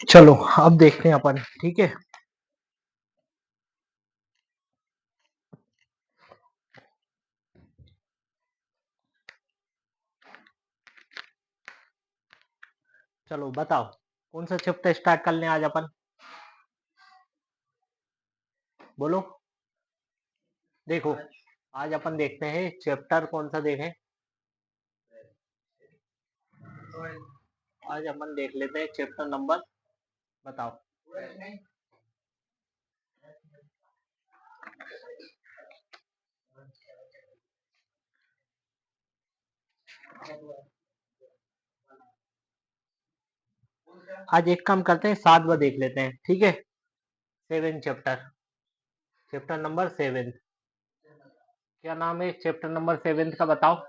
चलो अब देखते हैं अपन, ठीक है। चलो बताओ कौन सा चैप्टर स्टार्ट कर लें आज अपन, बोलो। देखो आज अपन देखते हैं चैप्टर कौन सा देखें, आज अपन देख लेते हैं चैप्टर नंबर, बताओ। आज एक काम करते हैं, 7वां देख लेते हैं, ठीक है। 7 चैप्टर, चैप्टर नंबर 7। क्या नाम है चैप्टर नंबर 7 का, बताओ।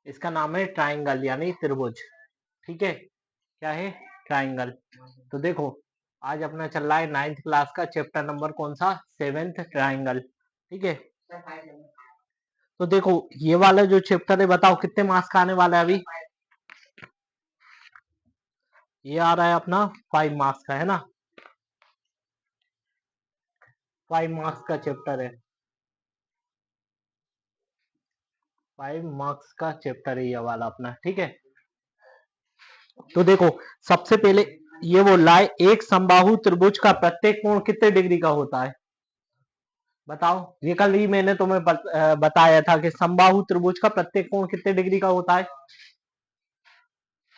इसका नाम है ट्राइंगल यानी त्रिभुज, ठीक है। क्या है? ट्राइंगल। तो देखो आज अपना चल रहा है 9th क्लास का चैप्टर नंबर कौन सा, 7th, ट्राइंगल, ठीक है। तो देखो ये वाला जो चैप्टर है, बताओ कितने मार्क्स का आने वाला है अभी। ये आ रहा है अपना 5 मार्क्स का, है ना। 5 मार्क्स का चैप्टर है, 5 मार्क्स का चैप्टर है ये वाला अपना, ठीक है। तो देखो सबसे पहले ये बोल रहा है एक समबाहु त्रिभुज का प्रत्येक कोण कितने डिग्री का होता है, बताओ। ये कल ही मैंने तुम्हें बताया था कि समबाहु त्रिभुज का प्रत्येक कोण कितने डिग्री का होता है,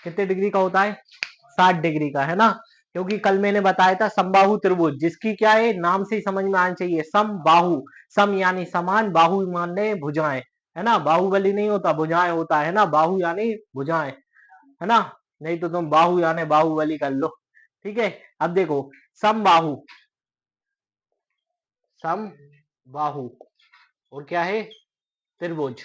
कितने डिग्री का होता है, 60 डिग्री का, है ना। क्योंकि कल मैंने बताया था समबाहु त्रिभुज, जिसकी क्या है, नाम से ही समझ में आना चाहिए, समबाहु, सम यानी समान, बाहु माने भुजाएं, है ना। बाहुबली नहीं होता, भुजाएं होता है ना, बाहु यानी भुजाएं, है ना। नहीं तो तुम बाहु यानी बाहुबली कर लो, ठीक है। अब देखो समबाहु, सम बाहु, और क्या है, त्रिभुज,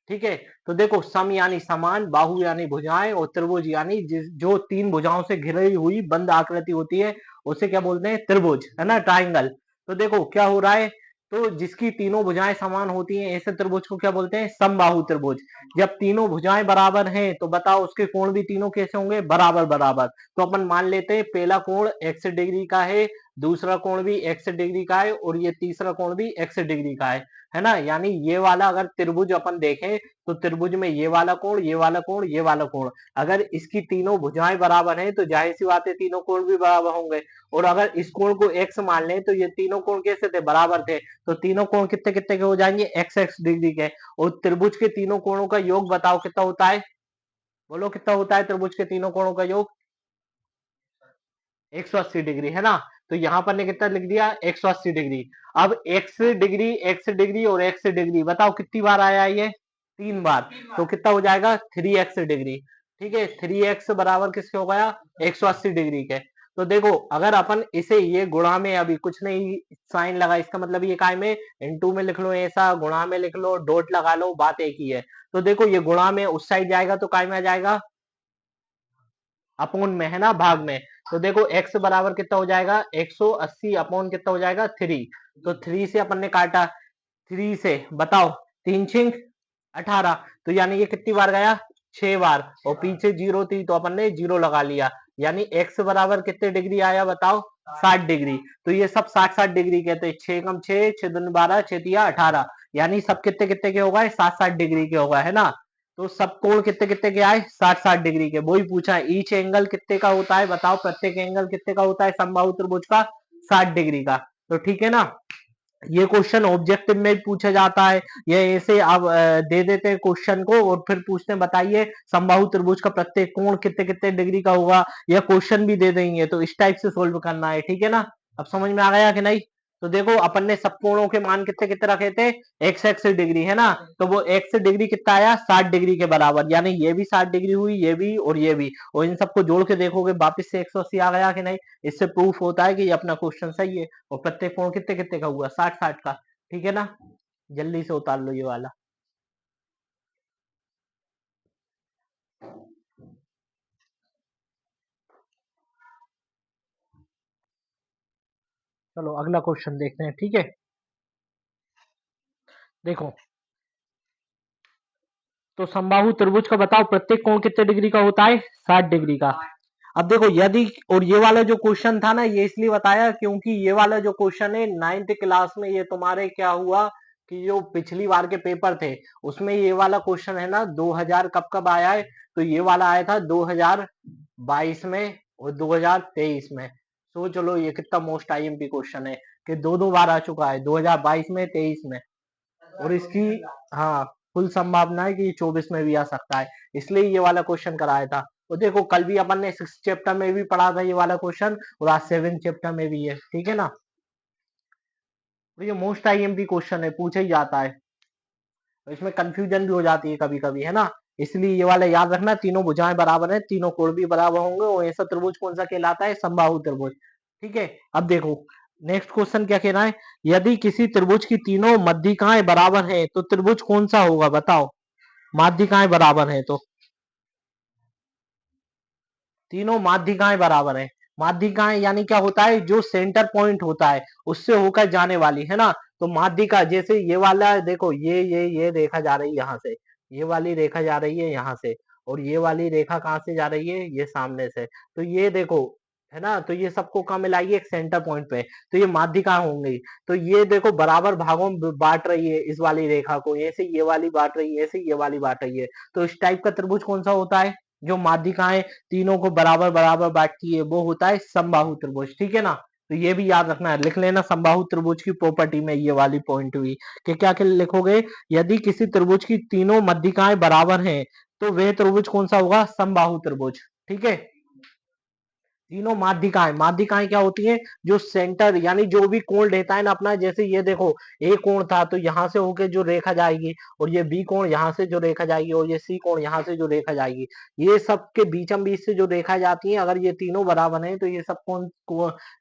ठीक है। तो देखो सम यानी समान, बाहु यानी भुजाएं, और त्रिभुज यानी जो 3 भुजाओं से घिरी हुई बंद आकृति होती है उसे क्या बोलते हैं, त्रिभुज, है ना, ट्राइंगल। तो देखो क्या हो रहा है, तो जिसकी तीनों भुजाएं समान होती हैं ऐसे त्रिभुज को क्या बोलते हैं, समबाहु त्रिभुज। जब तीनों भुजाएं बराबर हैं तो बताओ उसके कोण भी तीनों कैसे होंगे, बराबर बराबर। तो अपन मान लेते हैं पहला कोण x डिग्री का है, दूसरा कोण भी x डिग्री का है, और ये तीसरा कोण भी x डिग्री का है ना। यानी ये वाला अगर त्रिभुज अपन देखें तो त्रिभुज में ये वाला कोण, ये वाला कोण, ये वाला कोण, अगर इसकी तीनों भुजाएं बराबर हैं तो जाहिर सी बात है तीनों कोण भी बराबर होंगे। और अगर इस कोण को x मान लें तो ये तीनों कोण कैसे थे, बराबर थे। तो तीनों कोण कितने कितने के हो जाएंगे, x x डिग्री के। और त्रिभुज के तीनों कोणों का योग बताओ कितना होता है, बोलो कितना होता है त्रिभुज के तीनों कोणों का योग, 180 डिग्री, है ना। तो यहां पर ने कितना लिख दिया, 180 डिग्री। अब एक्स डिग्री और एक्स डिग्री बताओ कितनी बार आया ये, 3 बार। तो कितना हो जाएगा, 3x डिग्री, ठीक है। 3x बराबर किसके हो गया, 180 डिग्री के। तो देखो अगर अपन इसे ये गुणा में, अभी कुछ नहीं साइन लगा, इसका मतलब ये काय में, इनटू में लिख लो, ऐसा गुणा में लिख लो, डॉट लगा लो, बात एक ही है। तो देखो ये गुणा में उस साइड जाएगा तो काय में आ जाएगा, अपोन में, है ना, भाग में। तो देखो x बराबर कितना हो जाएगा, 180 अपोन कितना हो जाएगा, 3। तो 3 से अपन ने काटा, 3 से बताओ, 3 छिंक 18, तो यानी ये कितनी बार गया, 6 बार। और पीछे जीरो थी तो अपन ने जीरो लगा लिया, यानी x बराबर कितने डिग्री आया बताओ, 60 डिग्री। तो ये सब 60 डिग्री के, तो 6 कम 6, 6 दूनी 12, 6 तिया 18, यानी सब कितने कितने के हो गए, 60 डिग्री के हो गए, है ना। तो सब कोण कितने कितने के आए, 60 डिग्री के। वही पूछा है ईच एंगल कितने का होता है, बताओ प्रत्येक एंगल कितने का होता है समबाहु त्रिभुज का, 60 डिग्री का। तो ठीक है ना, ये क्वेश्चन ऑब्जेक्टिव में पूछा जाता है। ये ऐसे आप दे देते हैं क्वेश्चन को और फिर पूछते हैं बताइए समबाहु त्रिभुज का प्रत्येक कोण कितने कितने डिग्री का होगा, या क्वेश्चन भी दे देंगे तो इस टाइप से सोल्व करना है, ठीक है ना। अब समझ में आ गया कि नहीं। तो देखो अपन ने सब कोणों के मान कितने कितने रखे थे, एक्स एक्स डिग्री, है ना। तो वो एक्स डिग्री कितना आया, 60 डिग्री के बराबर, यानी ये भी 60 डिग्री हुई, ये भी और ये भी, और इन सबको जोड़ के देखोगे वापिस से 180 आ गया कि नहीं। इससे प्रूफ होता है कि ये अपना क्वेश्चन सही है। और प्रत्येक कोण कितने कितने का हुआ, 60 60 का, ठीक है ना। जल्दी से उतार लो ये वाला। चलो अगला क्वेश्चन देखते हैं, ठीक है। देखो तो समबाहु त्रिभुज का बताओ प्रत्येक कोण कितने डिग्री का होता है, 60 डिग्री का। अब देखो यदि, और ये वाला जो क्वेश्चन था ना, ये इसलिए बताया क्योंकि ये वाला जो क्वेश्चन है 9th क्लास में ये तुम्हारे क्या हुआ कि जो पिछली बार के पेपर थे उसमें ये वाला क्वेश्चन है ना 2000 कब कब आया है, तो ये वाला आया था 2022 में और 2023 में। सोच लो ये कितना मोस्ट आईएमपी क्वेश्चन है कि दो दो बार आ चुका है, 2022 में, 23 में, और इसकी हाँ फुल संभावना है कि ये 24 में भी आ सकता है, इसलिए ये वाला क्वेश्चन कराया था। और देखो कल भी अपन ने 6 चैप्टर में भी पढ़ा था ये वाला क्वेश्चन, और आज 7 चैप्टर में भी है, ठीक है ना। तो ये मोस्ट आईएमपी क्वेश्चन है, पूछा ही जाता है, तो इसमें कंफ्यूजन भी हो जाती है कभी कभी, है ना। इसलिए ये वाला याद रखना, तीनों भुजाएं बराबर है, तीनों कोण भी बराबर होंगे, और ऐसा त्रिभुज कौन सा कहलाता है, समबाहु त्रिभुज। ठीक है, अब देखो नेक्स्ट क्वेश्चन क्या कह रहा है, यदि किसी त्रिभुज की तीनों मध्यिकाएं बराबर हैं तो त्रिभुज कौन सा होगा, बताओ। माध्यिकाएं बराबर हैं तो, तीनों माध्यिकाएं बराबर हैं। माध्यिकाएं यानी क्या होता है, जो सेंटर पॉइंट होता है उससे होकर जाने वाली, है ना। तो माध्यिका जैसे ये वाला देखो, ये रेखा जा रही है यहाँ से, ये वाली रेखा जा रही है यहाँ से, और ये वाली रेखा कहाँ से जा रही है, ये सामने से। तो ये देखो, है ना, तो ये सबको कहाँ मिलाइए, एक सेंटर पॉइंट पे, तो ये माध्यिका होंगी। तो ये देखो बराबर भागों में बांट रही है इस वाली रेखा को, ऐसे ये वाली बांट रही है, ऐसे ये वाली बांट रही है। तो इस टाइप का त्रिभुज कौन सा होता है, जो माध्यिकाएं तीनों को बराबर बराबर बांटती है, वो होता है समबाहु त्रिभुज, ठीक है ना। तो ये भी याद रखना है, लिख लेना समबाहु त्रिभुज की प्रॉपर्टी में ये वाली पॉइंट हुई कि क्या क्या लिखोगे, यदि किसी त्रिभुज की तीनों मध्यिकाएं बराबर हैं तो वह त्रिभुज कौन सा होगा, समबाहु त्रिभुज, ठीक है। तीनों माध्यिकाएं, माध्यिकाएं क्या होती हैं, जो सेंटर यानी जो भी कोण रहता है ना अपना, जैसे ये देखो ए कोण था तो यहां से होके जो रेखा जाएगी, और ये बी कोण यहाँ से जो रेखा जाएगी, और ये सी कोण यहाँ से जो रेखा जाएगी, ये सब के बीचम बीच से जो रेखा जाती है, अगर ये तीनों बराबर हैं तो ये सब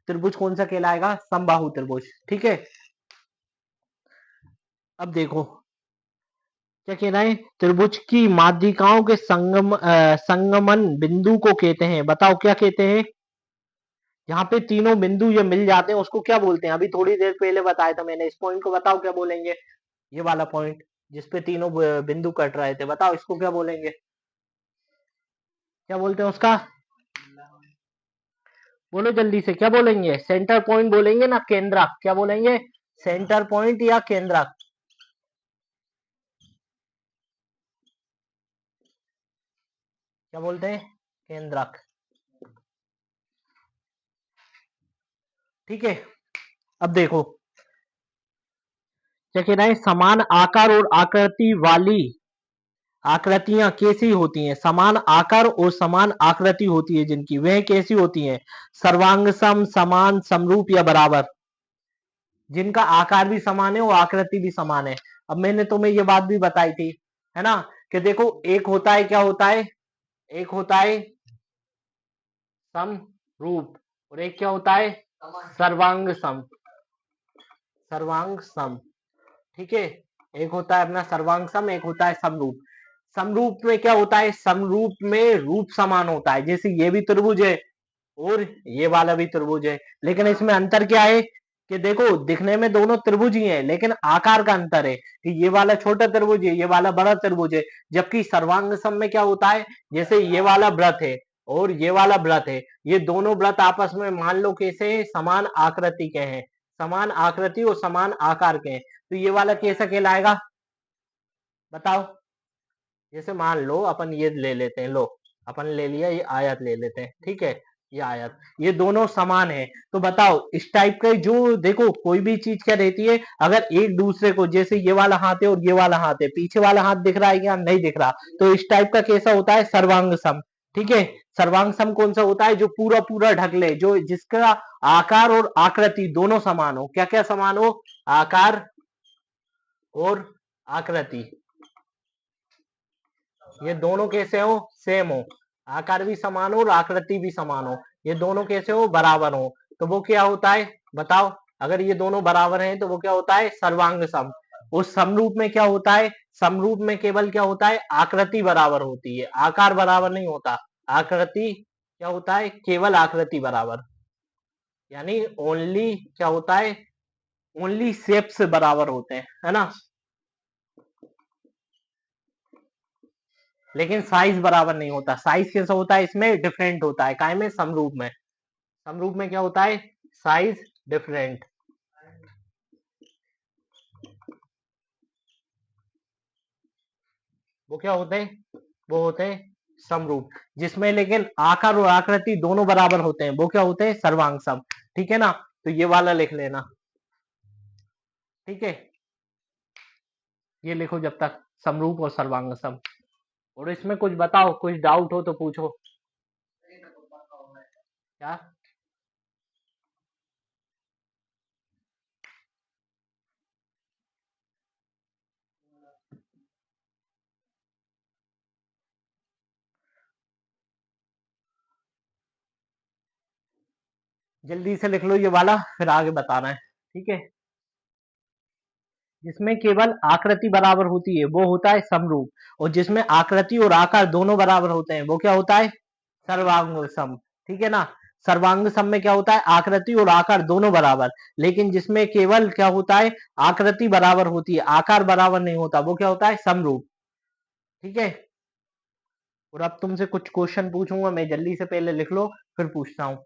त्रिभुज कौन सा कहलाएगा, समबाहु त्रिभुज, ठीक है। अब देखो क्या कह रहा है, त्रिभुज की माध्यिकाओं के संगमन बिंदु को कहते हैं, बताओ क्या कहते हैं। यहाँ पे तीनों बिंदु ये मिल जाते हैं उसको क्या बोलते हैं, अभी थोड़ी देर पहले बताया था मैंने, इस पॉइंट को बताओ क्या बोलेंगे, ये वाला पॉइंट जिसपे तीनों बिंदु कट रहे थे, बताओ इसको क्या बोलेंगे, क्या बोलते हैं उसका, बोलो जल्दी से, क्या बोलेंगे, सेंटर पॉइंट बोलेंगे ना, केंद्रक, क्या बोलेंगे, सेंटर पॉइंट या केंद्रक, क्या बोलते हैं, केंद्रक, ठीक है। अब देखो क्या कह रहा है, समान आकार और आकृति वाली आकृतियां कैसी होती हैं, समान आकार और समान आकृति होती है जिनकी, वह कैसी होती हैं, सर्वांग सम, समान, समरूप या बराबर, जिनका आकार भी समान है और आकृति भी समान है। अब मैंने तुम्हें ये बात भी बताई थी, है ना, कि देखो एक होता है, क्या होता है, एक होता है समरूप, और एक क्या होता है, सर्वांग सम, सर्वांग सम, ठीक है। एक होता है अपना सर्वांग सम, एक होता है समरूप। समरूप में क्या होता है, समरूप में रूप समान होता है, जैसे ये भी त्रिभुज है और ये वाला भी त्रिभुज है, लेकिन इसमें अंतर क्या है कि देखो दिखने में दोनों त्रिभुज ही है, लेकिन आकार का अंतर है कि ये वाला छोटा त्रिभुज है, ये वाला बड़ा त्रिभुज है। जबकि सर्वांग सम में क्या होता है, जैसे ये वाला व्रत है और ये वाला व्रत है, ये दोनों व्रत आपस में मान लो कैसे हैं, समान आकृति के हैं, समान आकृति और समान आकार के हैं, तो ये वाला कैसा कहलाएगा, बताओ। जैसे मान लो अपन ये ले लेते हैं, लो अपन ले लिया, ये आयत ले लेते हैं, ठीक है, ये आयत, ये दोनों समान है, तो बताओ इस टाइप के जो देखो कोई भी चीज क्या रहती है, अगर एक दूसरे को, जैसे ये वाला हाथ है और ये वाला हाथ है, पीछे वाला हाथ दिख रहा है या नहीं दिख रहा, तो इस टाइप का कैसा होता है, सर्वांग सम, ठीक है। सर्वांग सम कौन सा होता है, जो पूरा पूरा ढक ले, जो जिसका आकार और आकृति दोनों समान हो, क्या क्या समान हो, आकार और आकृति, ये दोनों कैसे हो, सेम हो, आकार भी समान हो और आकृति भी समान हो, ये दोनों कैसे हो, बराबर हो, तो वो क्या होता है, बताओ। अगर ये दोनों बराबर हैं तो वो क्या होता है, सर्वांग सम। उस समरूप में क्या होता है, समरूप में केवल क्या होता है, आकृति बराबर होती है, आकार बराबर नहीं होता, आकृति क्या होता है, केवल आकृति बराबर, यानी ओनली क्या होता है, ओनली शेप्स बराबर होते हैं, है ना। लेकिन साइज बराबर नहीं होता। साइज कैसा होता है इसमें? डिफरेंट होता है। काय में? समरूप में। समरूप में क्या होता है? Size different. वो क्या होते हैं? वो होते हैं समरूप। जिसमें लेकिन आकार और आकृति दोनों बराबर होते हैं, वो क्या होते हैं? सर्वांग सम। ठीक है ना? तो ये वाला लिख लेना। ठीक है, ये लिखो जब तक, समरूप और सर्वांग सम। और इसमें कुछ बताओ, कुछ डाउट हो तो पूछो। क्या? जल्दी से लिख लो ये वाला, फिर आगे बताना है। ठीक है, जिसमें केवल आकृति बराबर होती है वो होता है समरूप, और जिसमें आकृति और आकार दोनों बराबर होते हैं वो क्या होता है? सर्वांग सम। ठीक है ना? सर्वांग सम में क्या होता है? आकृति और आकार दोनों बराबर। लेकिन जिसमें केवल क्या होता है? आकृति बराबर होती है, आकार बराबर नहीं होता, वो क्या होता है? समरूप। ठीक है, और अब तुमसे कुछ क्वेश्चन पूछूंगा मैं, जल्दी से पहले लिख लो फिर पूछता हूँ।